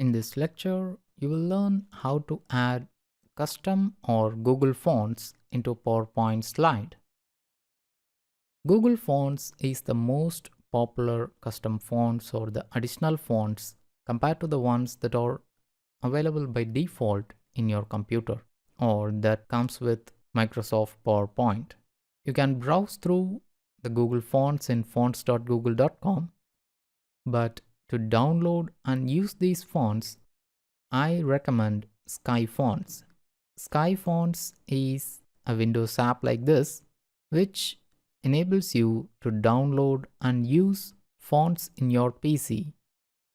In this lecture, you will learn how to add custom or Google Fonts into a PowerPoint slide. Google Fonts is the most popular custom fonts or the additional fonts compared to the ones that are available by default in your computer or that comes with Microsoft PowerPoint. You can browse through the Google Fonts in fonts.google.com, but to download and use these fonts, I recommend Sky Fonts. Sky Fonts is a Windows app like this, which enables you to download and use fonts in your PC.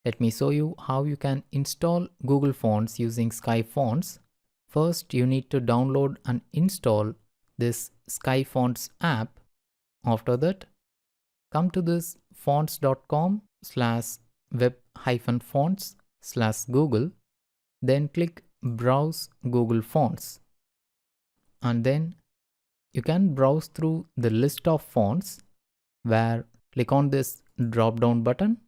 Let me show you how you can install Google Fonts using Sky Fonts. First, you need to download and install this Sky Fonts app. After that, come to this fonts.com/web-fonts/Google. Then click Browse Google Fonts. And then you can browse through the list of fonts where click on this drop down button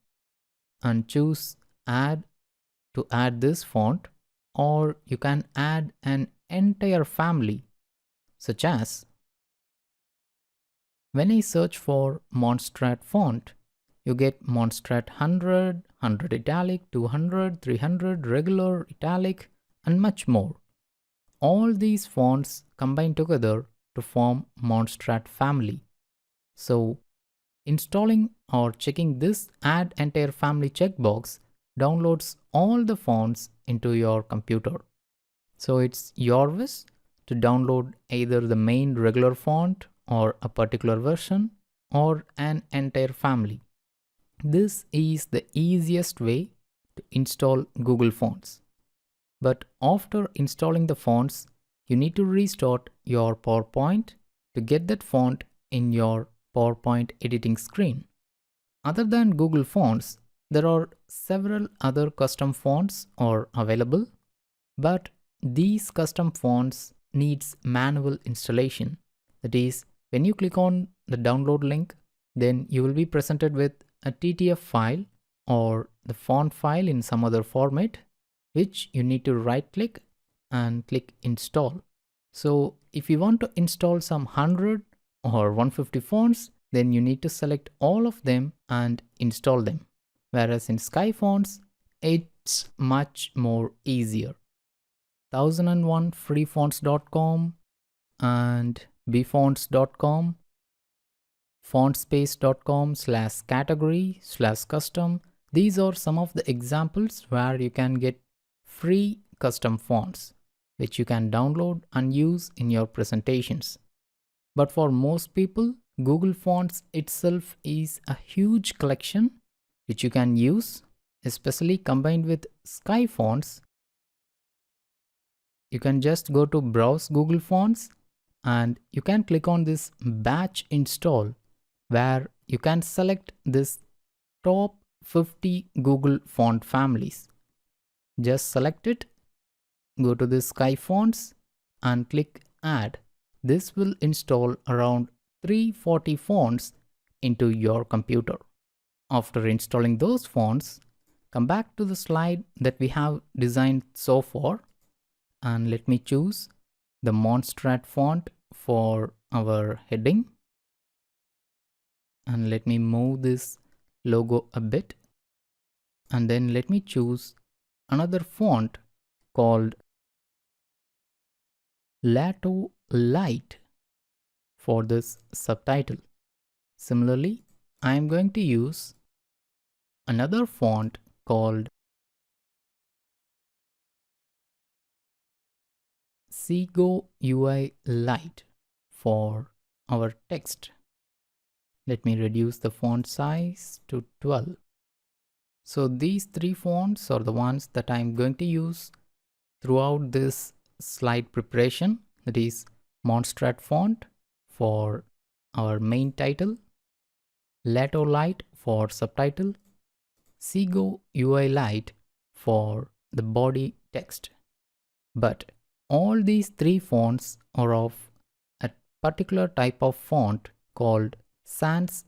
and choose Add to add this font, or you can add an entire family such as when I search for Monstrat font, you get Monstrat 100, 100 italic, 200, 300, regular, italic, and much more. All these fonts combine together to form Monstrat family. So, installing or checking this Add Entire Family checkbox downloads all the fonts into your computer. So, it's your wish to download either the main regular font or a particular version or an entire family. This is the easiest way to install Google Fonts. But after installing the fonts, you need to restart your PowerPoint to get that font in your PowerPoint editing screen. Other than Google Fonts, there are several other custom fonts are available, but these custom fonts needs manual installation. That is, when you click on the download link, then you will be presented with a TTF file or the font file in some other format, which you need to right click and click install. So if you want to install some 100 or 150 fonts, then you need to select all of them and install them. Whereas in Sky Fonts, it's much more easier. 1001freefonts.com and bfonts.com, fontspace.com/category/custom. These are some of the examples where you can get free custom fonts, which you can download and use in your presentations. But for most people, Google Fonts itself is a huge collection which you can use, especially combined with Sky Fonts. You can just go to Browse Google Fonts and you can click on this batch install where you can select this top 50 Google font families. Just select it, go to this Sky Fonts and click Add. This will install around 340 fonts into your computer. After installing those fonts, come back to the slide that we have designed so far and let me choose the Monstrat font for our heading. And let me move this logo a bit. And then let me choose another font called Lato Light for this subtitle. Similarly, I am going to use another font called Seago UI Light for our text. Let me reduce the font size to 12. So these three fonts are the ones that I'm going to use throughout this slide preparation. That is Monstrat font for our main title, Lato Light for subtitle, Seago UI Light for the body text. But all these three fonts are of a particular type of font called sans.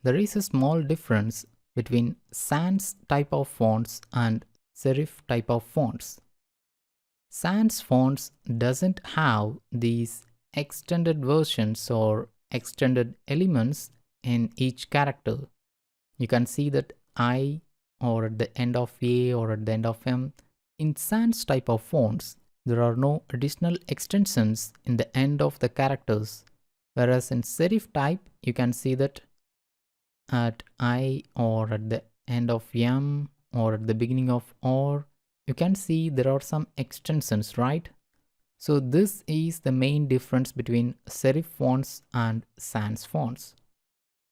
There is a small difference between sans type of fonts and serif type of fonts. Sans fonts doesn't have these extended versions or extended elements in each character. You can see that I or at the end of A or at the end of M. In sans type of fonts, there are no additional extensions in the end of the characters. Whereas in serif type, you can see that at I or at the end of M or at the beginning of or, you can see there are some extensions, right? So this is the main difference between serif fonts and sans fonts.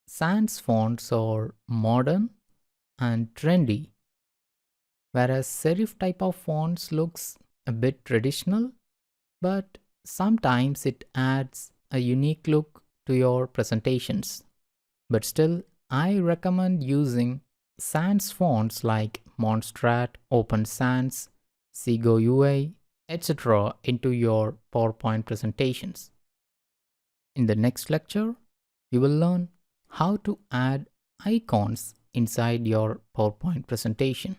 Sans fonts are modern and trendy, whereas serif type of fonts looks a bit traditional, but sometimes it adds a unique look to your presentations. But still, I recommend using sans fonts like Montserrat, Open Sans, Sego UI, etc. into your PowerPoint presentations. In the next lecture, you will learn how to add icons inside your PowerPoint presentation.